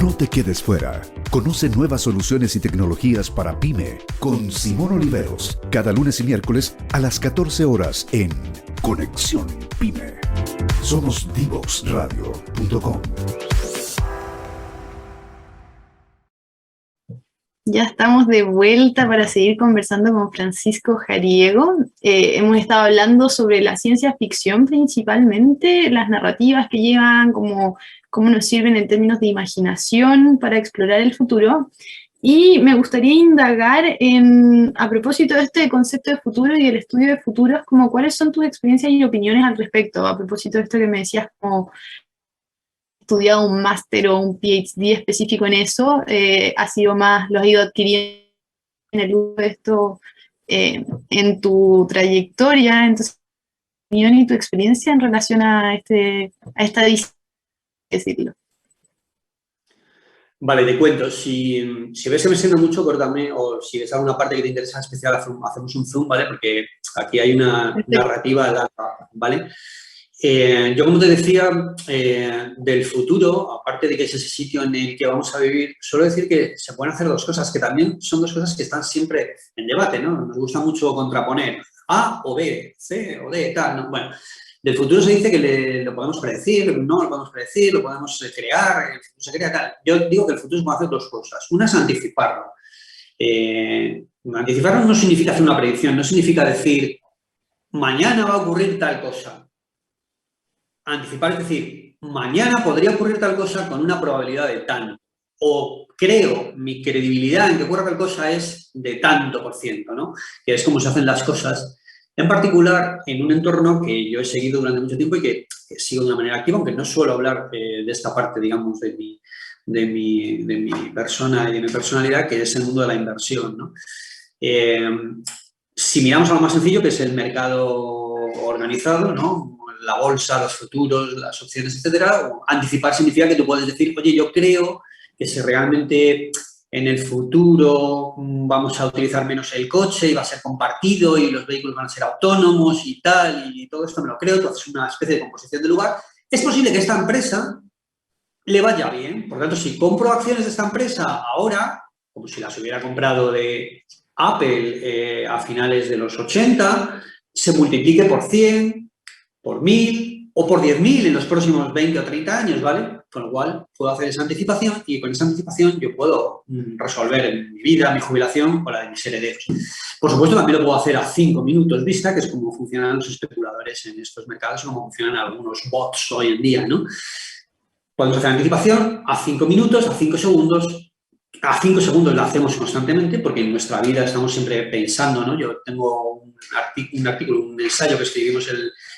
No te quedes fuera. Conoce nuevas soluciones y tecnologías para PYME con Simón Oliveros, cada lunes y miércoles a las 14 horas en Conexión PYME. Somos divoxradio.com. Ya estamos de vuelta para seguir conversando con Francisco Jariego. Hemos estado hablando sobre la ciencia ficción principalmente, las narrativas que llevan, cómo nos sirven en términos de imaginación para explorar el futuro. Y me gustaría indagar a propósito de este concepto de futuro y el estudio de futuros, como cuáles son tus experiencias y opiniones al respecto, a propósito de esto que me decías, como estudiado un máster o un PhD específico en eso, lo has ido adquiriendo en el uso de esto en tu trayectoria, entonces, tu opinión y tu experiencia en relación a esta disciplina, decirlo. Vale, te cuento. Si ves que me siento mucho, córtame, o si ves alguna parte que te interesa en especial, hacemos un zoom, ¿vale? Porque aquí hay una narrativa larga, ¿vale? Yo, como te decía, del futuro, aparte de que es ese sitio en el que vamos a vivir, suelo decir que se pueden hacer dos cosas, que también son dos cosas que están siempre en debate, ¿no? Nos gusta mucho contraponer A o B, C o D, tal, ¿no? Bueno, del futuro se dice que lo podemos predecir, no lo podemos predecir, lo podemos crear, el futuro se crea tal. Yo digo que el futuro se puede hacer dos cosas. Una es anticiparlo. Anticiparlo no significa hacer una predicción, no significa decir mañana va a ocurrir tal cosa. Anticipar es decir, mañana podría ocurrir tal cosa con una probabilidad de tanto. O creo, mi credibilidad en que ocurra tal cosa es de tanto por ciento, ¿no? Que es como se hacen las cosas. En particular, en un entorno que yo he seguido durante mucho tiempo y que sigo de una manera activa, aunque no suelo hablar de esta parte, digamos, de mi persona y de mi personalidad, que es el mundo de la inversión, ¿no? Si miramos a lo más sencillo, que es el mercado organizado, ¿no? La bolsa, los futuros, las opciones, etcétera, anticipar significa que tú puedes decir, oye, yo creo que si realmente en el futuro vamos a utilizar menos el coche y va a ser compartido y los vehículos van a ser autónomos y tal, y todo esto me lo creo, tú haces una especie de composición de lugar, es posible que esta empresa le vaya bien. Por lo tanto, si compro acciones de esta empresa ahora, como si las hubiera comprado de Apple a finales de los 80, se multiplique por 100, por 1000 o por 10.000 en los próximos 20 o 30 años, ¿vale? Con lo cual, puedo hacer esa anticipación y con esa anticipación yo puedo resolver mi vida, mi jubilación o la de mis herederos. Por supuesto, también lo puedo hacer a 5 minutos vista, que es como funcionan los especuladores en estos mercados, como funcionan algunos bots hoy en día, ¿no? Podemos hacer anticipación a 5 minutos, a 5 segundos. A 5 segundos la hacemos constantemente porque en nuestra vida estamos siempre pensando, ¿no? Yo tengo un artículo, un ensayo que escribimos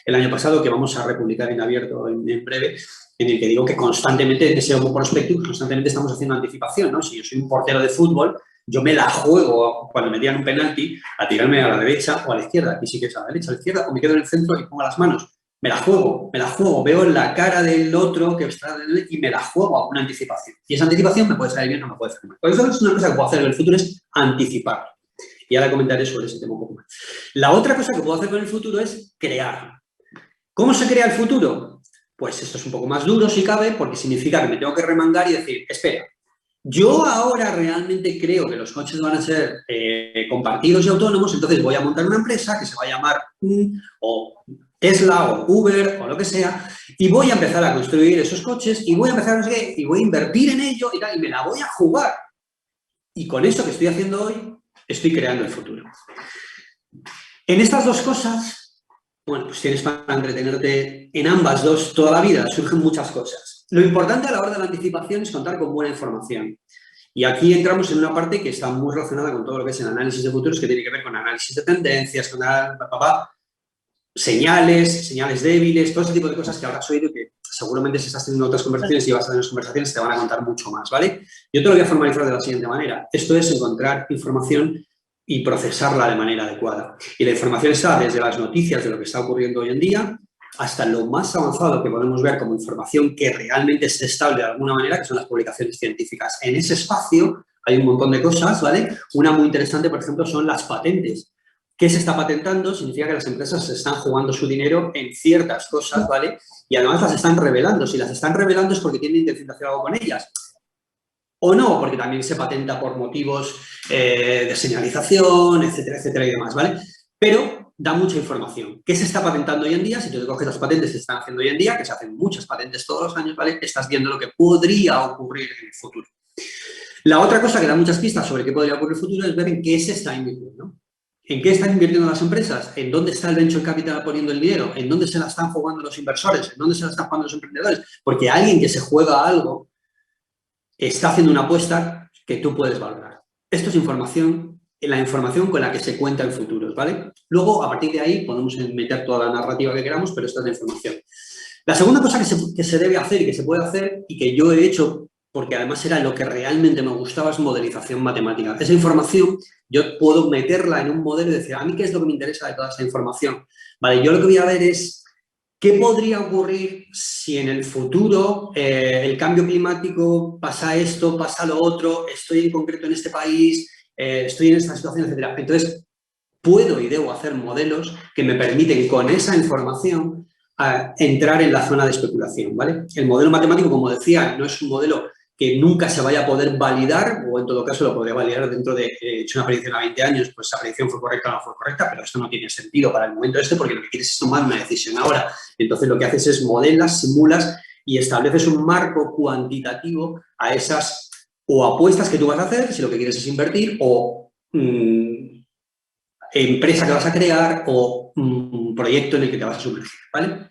el año pasado que vamos a republicar en abierto en breve, en el que digo que constantemente, en ese Homo prospectus, constantemente estamos haciendo anticipación, ¿no? Si yo soy un portero de fútbol, yo me la juego cuando me tiran un penalti a tirarme a la derecha o a la izquierda. Aquí sí que es a la derecha, a la izquierda, o me quedo en el centro y pongo las manos. Me la juego, veo la cara del otro que está y me la juego a una anticipación. Y esa anticipación me puede salir bien o me puede salir mal. Por eso es una cosa que puedo hacer en el futuro, es anticipar. Y ahora comentaré sobre ese tema un poco más. La otra cosa que puedo hacer con el futuro es crear. ¿Cómo se crea el futuro? Pues esto es un poco más duro si cabe, porque significa que me tengo que remangar y decir, espera, yo ahora realmente creo que los coches van a ser compartidos y autónomos, entonces voy a montar una empresa que se va a llamar o Tesla o Uber o lo que sea, y voy a empezar a construir esos coches y voy a empezar y voy a invertir en ello y tal, y me la voy a jugar. Y con eso que estoy haciendo hoy, estoy creando el futuro. En estas dos cosas, bueno, pues tienes para entretenerte en ambas dos toda la vida, surgen muchas cosas. Lo importante a la hora de la anticipación es contar con buena información. Y aquí entramos en una parte que está muy relacionada con todo lo que es el análisis de futuros, que tiene que ver con análisis de tendencias, con señales débiles, todo ese tipo de cosas que habrás oído y que seguramente si estás teniendo otras conversaciones y vas a tener conversaciones te van a contar mucho más, ¿vale? Yo te lo voy a formalizar de la siguiente manera. Esto es encontrar información y procesarla de manera adecuada. Y la información está desde las noticias de lo que está ocurriendo hoy en día hasta lo más avanzado que podemos ver como información que realmente es estable de alguna manera, que son las publicaciones científicas. En ese espacio hay un montón de cosas, ¿vale? Una muy interesante, por ejemplo, son las patentes. ¿Qué se está patentando? Significa que las empresas se están jugando su dinero en ciertas cosas, ¿vale? Y además las están revelando. Si las están revelando es porque tienen intención de hacer algo con ellas. o no, porque también se patenta por motivos de señalización, etcétera, etcétera y demás, ¿vale? Pero da mucha información. ¿Qué se está patentando hoy en día? Si tú te coges las patentes que se están haciendo hoy en día, que se hacen muchas patentes todos los años, ¿vale? Estás viendo lo que podría ocurrir en el futuro. La otra cosa que da muchas pistas sobre qué podría ocurrir en el futuro es ver en qué se está invirtiendo, ¿no? ¿En qué están invirtiendo las empresas? ¿En dónde está el venture capital poniendo el dinero? ¿En dónde se la están jugando los inversores? ¿En dónde se la están jugando los emprendedores? Porque alguien que se juega algo está haciendo una apuesta que tú puedes valorar. Esto es información, la información con la que se cuenta en futuros, ¿vale? Luego, a partir de ahí, podemos meter toda la narrativa que queramos, pero esta es la información. La segunda cosa que se debe hacer y que se puede hacer y que yo he hecho, porque además era lo que realmente me gustaba, es modelización matemática. Esa información yo puedo meterla en un modelo y decir, a mí qué es lo que me interesa de toda esta información. Vale, yo lo que voy a ver es qué podría ocurrir si en el futuro el cambio climático pasa esto, pasa lo otro, estoy en concreto en este país, estoy en esta situación, etcétera. Entonces, puedo y debo hacer modelos que me permiten con esa información entrar en la zona de especulación, ¿vale? El modelo matemático, como decía, no es un modelo que nunca se vaya a poder validar, o en todo caso lo podría validar dentro de, he hecho una predicción a 20 años, pues esa predicción fue correcta o no fue correcta, pero esto no tiene sentido para el momento este porque lo que quieres es tomar una decisión ahora. Entonces lo que haces es modelas, simulas y estableces un marco cuantitativo a esas o apuestas que tú vas a hacer, si lo que quieres es invertir, o empresa que vas a crear o proyecto en el que te vas a sumergir, ¿vale?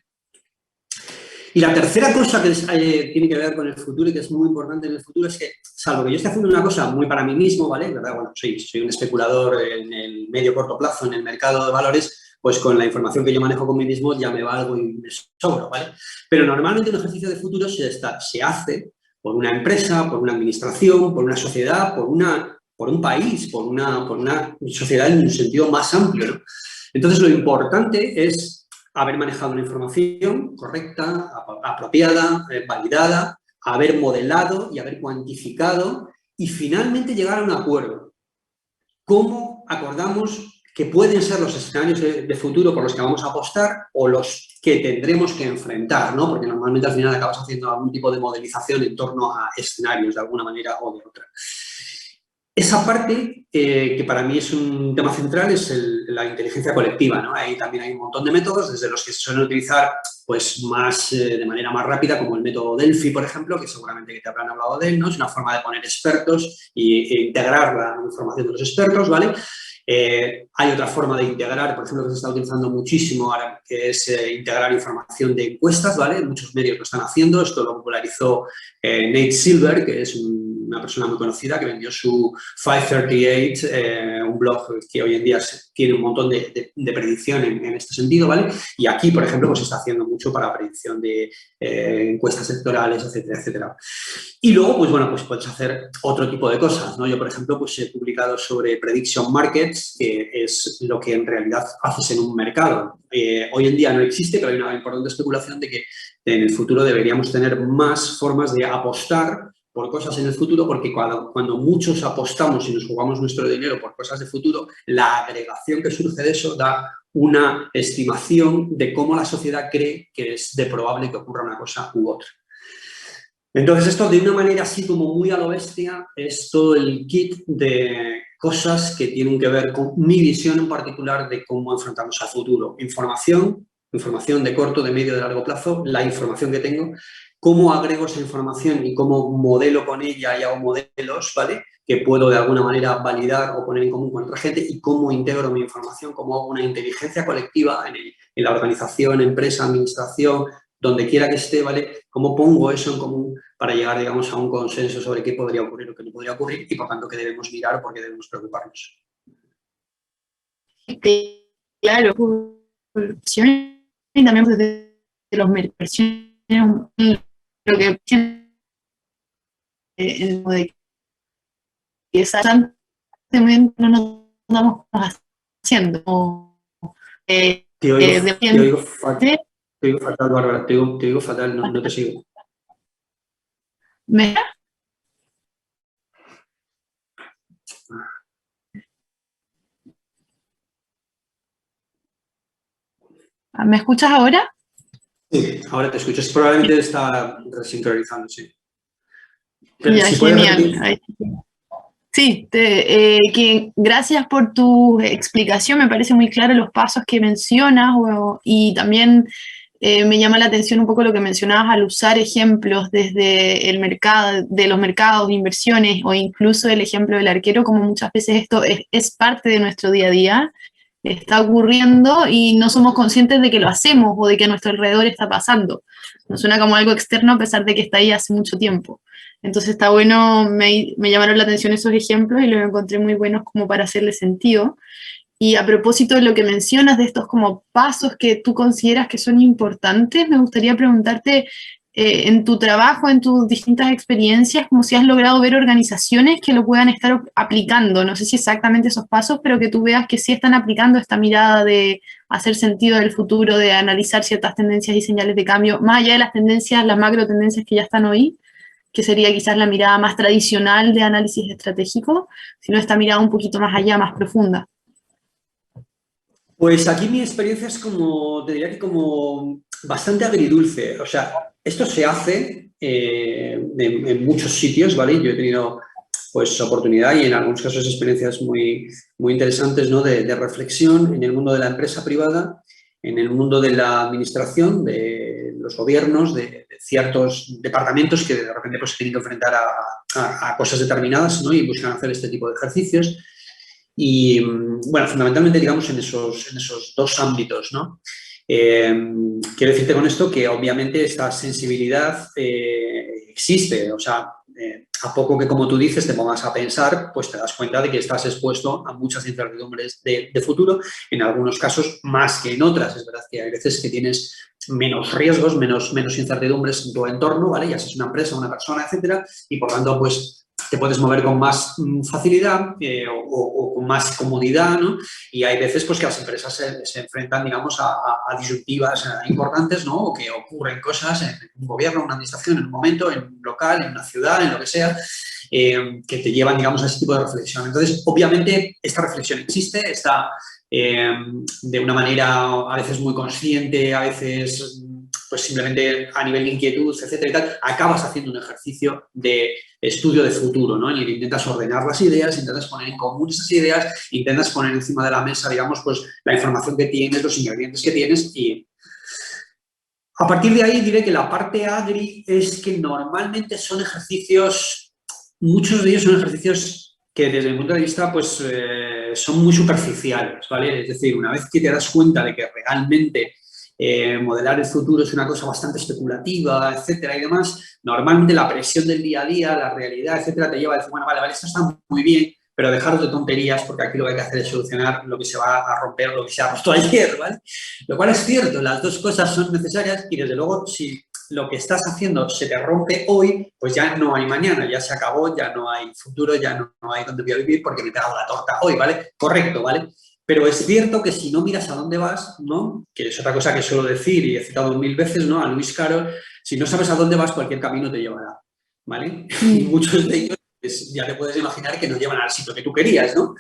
Y la tercera cosa que tiene que ver con el futuro y que es muy importante en el futuro es que, salvo que yo esté haciendo una cosa muy para mí mismo, ¿vale? ¿Verdad? Bueno, soy un especulador en el medio-corto plazo en el mercado de valores, pues con la información que yo manejo con mí mismo ya me valgo y me sobro, ¿vale? Pero normalmente un ejercicio de futuro se hace por una empresa, por una administración, por una sociedad, por un país, por una sociedad en un sentido más amplio, ¿no? Entonces, lo importante es haber manejado una información correcta, apropiada, validada, haber modelado y haber cuantificado y finalmente llegar a un acuerdo. ¿Cómo acordamos que pueden ser los escenarios de futuro por los que vamos a apostar o los que tendremos que enfrentar, ¿no? Porque normalmente al final acabas haciendo algún tipo de modelización en torno a escenarios de alguna manera o de otra. Esa parte, que para mí es un tema central, es la inteligencia colectiva, ¿no? Ahí también hay un montón de métodos, desde los que se suelen utilizar pues, de manera más rápida, como el método Delphi, por ejemplo, que seguramente que te habrán hablado de él, ¿no? Es una forma de poner expertos e integrar la información de los expertos, ¿vale? Hay otra forma de integrar, por ejemplo, que se está utilizando muchísimo ahora, que es integrar información de encuestas, ¿vale? Muchos medios lo están haciendo, esto lo popularizó Nate Silver, que es una persona muy conocida que vendió su 538, un blog que hoy en día tiene un montón de predicción en este sentido, ¿vale? Y aquí, por ejemplo, pues se está haciendo mucho para predicción de encuestas electorales, etcétera, etcétera. Y luego, pues bueno, pues puedes hacer otro tipo de cosas, ¿no? Yo, por ejemplo, pues he publicado sobre prediction markets, que es lo que en realidad haces en un mercado. Hoy en día no existe, pero hay una importante especulación de que en el futuro deberíamos tener más formas de apostar por cosas en el futuro, porque cuando muchos apostamos y nos jugamos nuestro dinero por cosas de futuro, la agregación que surge de eso da una estimación de cómo la sociedad cree que es de probable que ocurra una cosa u otra. Entonces, esto de una manera así como muy a lo bestia es todo el kit de cosas que tienen que ver con mi visión en particular de cómo enfrentamos al futuro. Información de corto, de medio, de largo plazo, la información que tengo, cómo agrego esa información y cómo modelo con ella y hago modelos, ¿vale? Que puedo de alguna manera validar o poner en común con otra gente y cómo integro mi información, cómo hago una inteligencia colectiva en la organización, empresa, administración, donde quiera que esté, ¿vale? Cómo pongo eso en común para llegar, digamos, a un consenso sobre qué podría ocurrir o qué no podría ocurrir y, por tanto, qué debemos mirar o por qué debemos preocuparnos. Claro, corrupción y también desde los mercados, lo que de que exactamente no nos estamos haciendo. Te oigo fatal, Bárbara, te oigo fatal, no te sigo. ¿Me escuchas ahora? Sí, ahora te escucho. Probablemente está resincronizando, sí. Pero Ya, si puedes genial. repetir. Sí, que gracias por tu explicación, me parece muy claro los pasos que mencionas y también me llama la atención un poco lo que mencionabas al usar ejemplos desde el mercado, de los mercados de inversiones o incluso el ejemplo del arquero, como muchas veces esto es parte de nuestro día a día, está ocurriendo y no somos conscientes de que lo hacemos o de que a nuestro alrededor está pasando. Nos suena como algo externo a pesar de que está ahí hace mucho tiempo. Entonces está bueno, me llamaron la atención esos ejemplos y los encontré muy buenos como para hacerle sentido. Y a propósito de lo que mencionas de estos como pasos que tú consideras que son importantes, me gustaría preguntarte en tu trabajo, en tus distintas experiencias, como si has logrado ver organizaciones que lo puedan estar aplicando. No sé si exactamente esos pasos, pero que tú veas que sí están aplicando esta mirada de hacer sentido del futuro, de analizar ciertas tendencias y señales de cambio, más allá de las tendencias, las macro tendencias que ya están hoy, que sería quizás la mirada más tradicional de análisis estratégico, sino esta mirada un poquito más allá, más profunda. Pues aquí mi experiencia es como, te diría que como bastante agridulce. O sea, esto se hace en muchos sitios, ¿vale? Yo he tenido pues oportunidad y en algunos casos experiencias muy, muy interesantes, ¿no? de reflexión en el mundo de la empresa privada, en el mundo de la administración, de los gobiernos, de ciertos departamentos que de repente pues, se tienen que enfrentar a cosas determinadas, ¿no? Y buscan hacer este tipo de ejercicios. Y, bueno, fundamentalmente, digamos, en esos dos ámbitos, ¿no? Quiero decirte con esto que, obviamente, esta sensibilidad existe. O sea, a poco que, como tú dices, te pongas a pensar, pues te das cuenta de que estás expuesto a muchas incertidumbres de futuro, en algunos casos más que en otras. Es verdad que hay veces que tienes menos riesgos, menos incertidumbres en tu entorno, ¿vale? Ya seas una empresa, una persona, etcétera, y, por tanto, pues te puedes mover con más facilidad o con más comodidad, ¿no? Y hay veces pues, que las empresas se enfrentan, digamos, a disyuntivas importantes, ¿no? O que ocurren cosas en un gobierno, en una administración, en un momento, en un local, en una ciudad, en lo que sea, que te llevan, digamos, a ese tipo de reflexión. Entonces, obviamente, esta reflexión existe, está de una manera a veces muy consciente, a veces pues simplemente a nivel de inquietud, etcétera y tal, acabas haciendo un ejercicio de estudio de futuro, ¿no? En el que intentas ordenar las ideas, intentas poner en común esas ideas, intentas poner encima de la mesa, digamos, pues la información que tienes, los ingredientes que tienes y a partir de ahí diré que la parte agri es que normalmente son ejercicios, muchos de ellos son ejercicios que desde mi punto de vista pues son muy superficiales, ¿vale? Es decir, una vez que te das cuenta de que realmente modelar el futuro es una cosa bastante especulativa, etcétera y demás, normalmente la presión del día a día, la realidad, etcétera, te lleva a decir, bueno, vale, esto está muy bien, pero dejaros de tonterías porque aquí lo que hay que hacer es solucionar lo que se va a romper, lo que se ha roto ayer, ¿vale? Lo cual es cierto, las dos cosas son necesarias y desde luego si lo que estás haciendo se te rompe hoy, pues ya no hay mañana, ya se acabó, ya no hay futuro, ya no hay dónde voy a vivir porque me he pegado la torta hoy, ¿vale? Correcto, ¿vale? Pero es cierto que si no miras a dónde vas, ¿no? Que es otra cosa que suelo decir y he citado 1000 veces, ¿no? A Luis Carroll, si no sabes a dónde vas, cualquier camino te llevará, ¿vale? Y muchos de ellos, pues, ya te puedes imaginar que no llevan al sitio que tú querías, ¿no?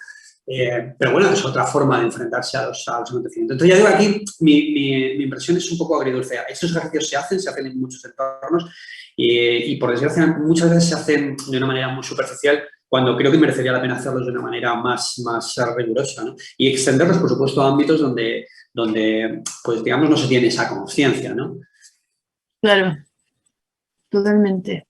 Pero bueno, es otra forma de enfrentarse a los acontecimientos. Entonces, ya digo, aquí mi impresión es un poco agridulce. Estos ejercicios se hacen en muchos entornos y por desgracia muchas veces se hacen de una manera muy superficial cuando creo que merecería la pena hacerlos de una manera más rigurosa, ¿no? Y extenderlos, por supuesto, a ámbitos donde pues, digamos, no se tiene esa conciencia, ¿no? Claro, totalmente.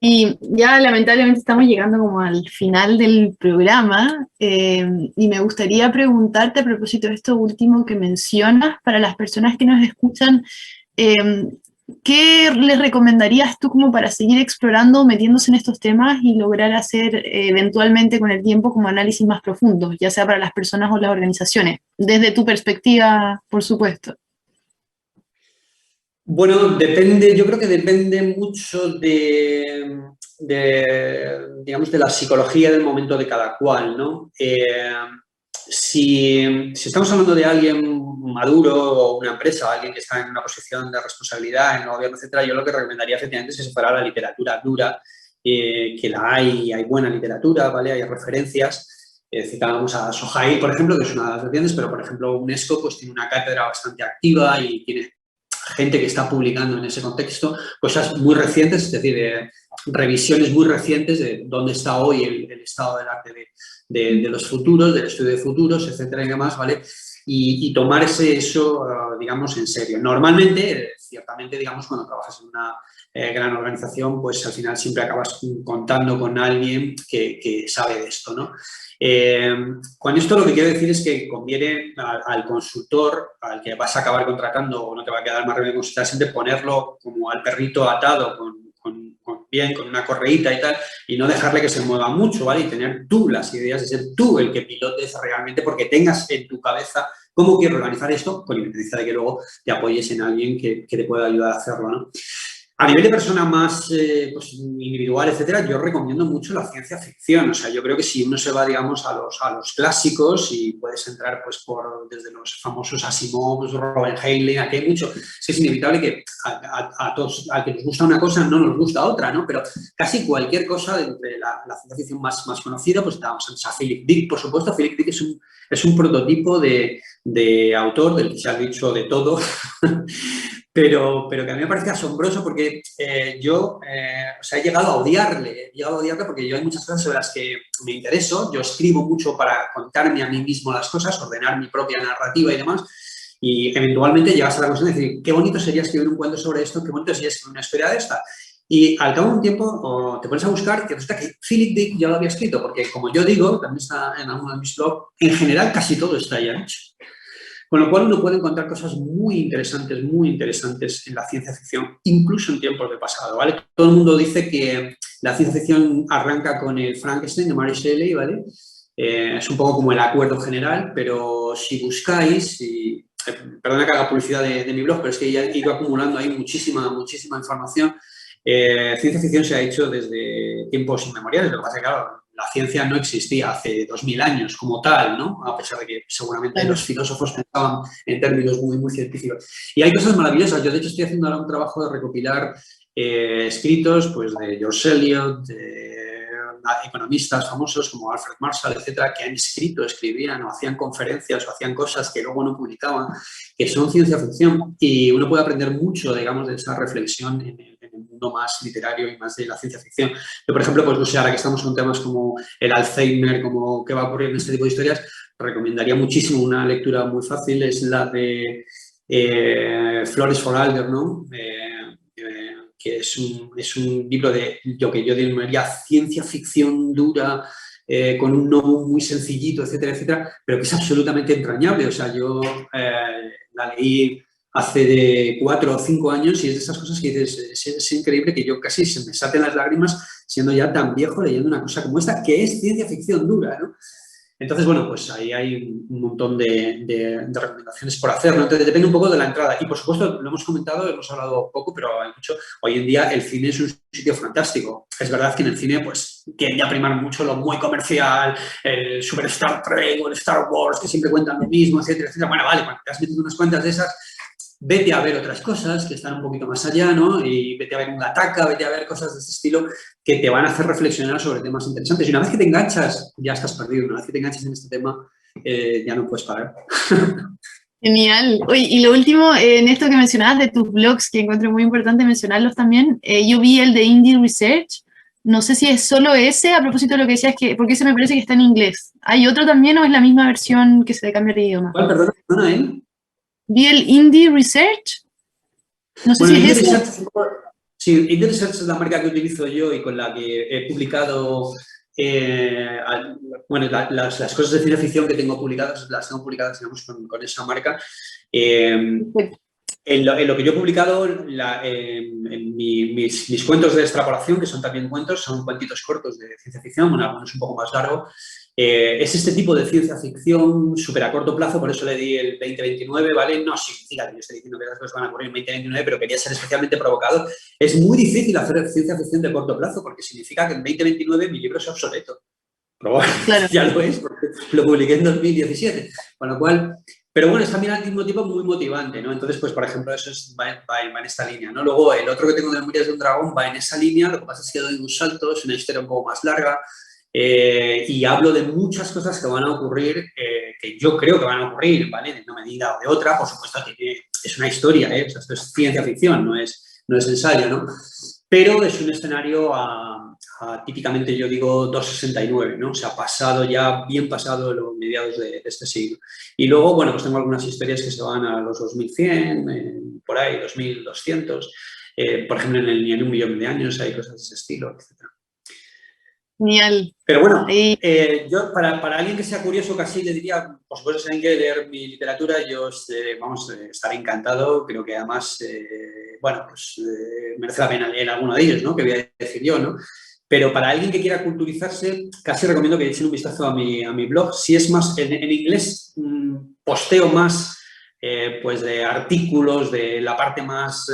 Y ya lamentablemente estamos llegando como al final del programa y me gustaría preguntarte a propósito de esto último que mencionas, para las personas que nos escuchan, ¿qué les recomendarías tú como para seguir explorando, metiéndose en estos temas y lograr hacer eventualmente con el tiempo como análisis más profundos, ya sea para las personas o las organizaciones, desde tu perspectiva, por supuesto? Bueno, depende, yo creo que depende mucho digamos, de la psicología del momento de cada cual, ¿no? Si estamos hablando de alguien maduro o una empresa, alguien que está en una posición de responsabilidad en el gobierno, etcétera, yo lo que recomendaría efectivamente es que se fuera a la literatura dura, que la hay buena literatura, ¿vale? Hay referencias. Citábamos a Sohail, por ejemplo, que es una de las vertientes, pero, por ejemplo, UNESCO pues, tiene una cátedra bastante activa y tiene gente que está publicando en ese contexto, cosas muy recientes, es decir, revisiones muy recientes de dónde está hoy el estado del arte de los futuros, del estudio de futuros, etcétera y demás, ¿vale? Y tomarse eso, digamos, en serio. Normalmente, ciertamente, digamos, cuando trabajas en una gran organización, pues al final siempre acabas contando con alguien que sabe de esto, ¿no? Con esto lo que quiero decir es que conviene al consultor, al que vas a acabar contratando o no te va a quedar más remedio que consultar, siempre ponerlo como al perrito atado bien, con una correíta y tal, y no dejarle que se mueva mucho, ¿vale? Y tener tú las ideas, de ser tú el que pilotes realmente, porque tengas en tu cabeza cómo quiero organizar esto, con independencia de que luego te apoyes en alguien que te pueda ayudar a hacerlo, ¿no? A nivel de persona más pues, individual, etcétera, yo recomiendo mucho la ciencia ficción. O sea, yo creo que si uno se va, digamos, a los clásicos y puedes entrar, pues, desde los famosos Asimov, Robert Heinlein, aquí hay mucho. Es inevitable que a todos, al que nos gusta una cosa, no nos gusta otra, ¿no? Pero casi cualquier cosa de la ciencia ficción más conocida, pues estamos a Philip Dick, por supuesto. Philip Dick es un prototipo de autor del que se ha dicho de todo. Pero que a mí me parece asombroso porque yo he llegado a odiarle porque yo hay muchas cosas sobre las que me intereso. Yo escribo mucho para contarme a mí mismo las cosas, ordenar mi propia narrativa y demás. Y eventualmente llegas a la conclusión de decir, qué bonito sería escribir un cuento sobre esto, qué bonito sería escribir una historia de esta. Y al cabo de un tiempo te pones a buscar y resulta que Philip Dick ya lo había escrito, porque como yo digo, también está en alguno de mis blogs, en general casi todo está ya hecho. Con lo cual uno puede encontrar cosas muy interesantes en la ciencia ficción, incluso en tiempos de pasado, ¿vale? Todo el mundo dice que la ciencia ficción arranca con el Frankenstein de Mary Shelley, ¿vale? Es un poco como el acuerdo general, pero si buscáis, perdona que haga publicidad de mi blog, pero es que ya he ido acumulando ahí muchísima información. Ciencia ficción se ha hecho desde tiempos inmemoriales, lo que pasa es que, claro, la ciencia no existía hace 2000 años como tal, ¿no? A pesar de que seguramente los filósofos pensaban en términos muy científicos. Y hay cosas maravillosas. Yo, de hecho, estoy haciendo ahora un trabajo de recopilar escritos pues, de George Eliot, de economistas famosos como Alfred Marshall, etcétera, que han escribían o hacían conferencias o hacían cosas que luego no publicaban, que son ciencia ficción. Y uno puede aprender mucho, digamos, de esa reflexión en el mundo más literario y más de la ciencia ficción. Yo, por ejemplo, pues no sé, ahora que estamos con temas como el Alzheimer, como qué va a ocurrir en este tipo de historias, recomendaría muchísimo una lectura muy fácil, es la de Flores for Algernon, que es un libro de lo que yo denominaría ciencia ficción dura, con un no muy sencillito, etcétera, pero que es absolutamente entrañable. O sea, yo la leí hace de 4 o 5 años y es de esas cosas que dices, es increíble que yo casi se me salten las lágrimas siendo ya tan viejo leyendo una cosa como esta, que es ciencia ficción dura, ¿no? Entonces, bueno, pues ahí hay un montón de recomendaciones por hacer, ¿no? Entonces, depende un poco de la entrada. Y, por supuesto, lo hemos comentado, hemos hablado poco, pero hay mucho. Hoy en día el cine es un sitio fantástico. Es verdad que en el cine, pues, tiende a primar mucho lo muy comercial, el Super Star Trek o el Star Wars, que siempre cuentan lo mismo, etcétera. Bueno, vale, cuando te has metido unas cuantas de esas, vete a ver otras cosas que están un poquito más allá, ¿no? Y vete a ver un Gattaca, vete a ver cosas de este estilo que te van a hacer reflexionar sobre temas interesantes. Y una vez que te enganchas, ya estás perdido. Una vez que te enganchas en este tema, ya no puedes parar. Genial. Oye, y lo último, en esto que mencionabas de tus blogs, que encuentro muy importante mencionarlos también, yo vi el de Indie Research. No sé si es solo ese, a propósito de lo que decías, porque ese me parece que está en inglés. ¿Hay otro también o es la misma versión que se cambia de idioma? ¿Cuál? Perdona, ¿eh? Vi el Indie Research. No sé si es ese. Sí, Indie Research es la marca que utilizo yo y con la que he publicado, las cosas de ciencia ficción que tengo publicadas, las tengo publicadas, digamos, con esa marca. En lo que yo he publicado, en mis cuentos de extrapolación, que son también cuentos, son cuentitos cortos de ciencia ficción, bueno, algunos un poco más largo. Es este tipo de ciencia ficción súper a corto plazo, por eso le di el 2029, ¿vale? No significa que yo estoy diciendo que las cosas van a ocurrir en 2029, pero quería ser especialmente provocador. Es muy difícil hacer ciencia ficción de corto plazo, porque significa que en 2029 mi libro es obsoleto. Pero bueno, claro. Ya lo es, porque lo publiqué en 2017. Con lo cual, pero bueno, es también al mismo tiempo muy motivante, ¿no? Entonces, pues, por ejemplo, eso va en esta línea, ¿no? Luego, el otro que tengo de Memorias de un Dragón va en esa línea, lo que pasa es que doy un salto, es una historia un poco más larga, y hablo de muchas cosas que van a ocurrir, que yo creo que van a ocurrir, ¿vale? De una medida o de otra. Por supuesto, tiene es una historia, o sea, esto es ciencia ficción, no es ensayo, ¿no? Pero es un escenario a típicamente, yo digo, 269, ¿no? O sea, bien pasado los mediados de este siglo. Y luego, bueno, pues tengo algunas historias que se van a los 2100, por ahí, 2200, por ejemplo, ni en 1.000.000 de años hay cosas de ese estilo, etc. Genial. Pero bueno, yo para alguien que sea curioso casi le diría, por supuesto, si alguien quiere leer mi literatura, yo estaré encantado. Creo que además, bueno, pues merece la pena leer alguno de ellos, ¿no? Que voy a decir yo, ¿no? Pero para alguien que quiera culturizarse, casi recomiendo que echen un vistazo a mi blog. Si es más en inglés, posteo más pues de artículos, de la parte más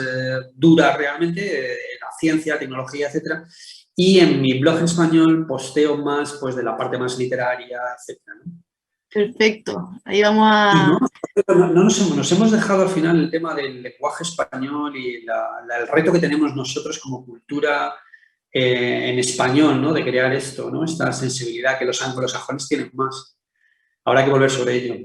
dura realmente, de la ciencia, tecnología, etcétera. Y en mi blog en español posteo más pues de la parte más literaria, etcétera, ¿no? Perfecto. Ahí vamos a... No nos hemos dejado al final el tema del lenguaje español y el reto que tenemos nosotros como cultura en español, ¿no? De crear esto, ¿no? Esta sensibilidad que los anglosajones tienen más. Habrá que volver sobre ello.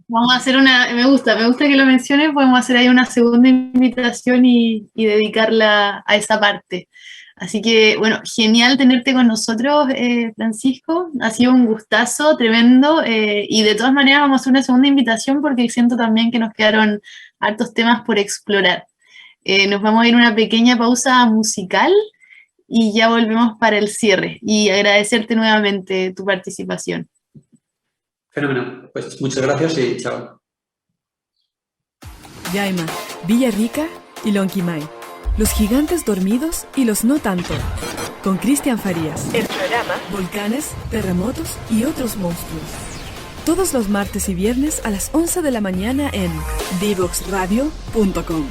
Vamos a hacer me gusta que lo menciones, podemos hacer ahí una segunda invitación y dedicarla a esa parte. Así que, bueno, genial tenerte con nosotros, Francisco. Ha sido un gustazo tremendo y de todas maneras vamos a hacer una segunda invitación porque siento también que nos quedaron hartos temas por explorar. Nos vamos a ir a una pequeña pausa musical y ya volvemos para el cierre. Y agradecerte nuevamente tu participación. Fenómeno. Pues muchas gracias y chao. Yaima, Villarrica y Lonquimay. Los gigantes dormidos y los no tanto. Con Cristian Farías. El programa Volcanes, terremotos y otros monstruos. Todos los martes y viernes a las 11 de la mañana en divoxradio.com.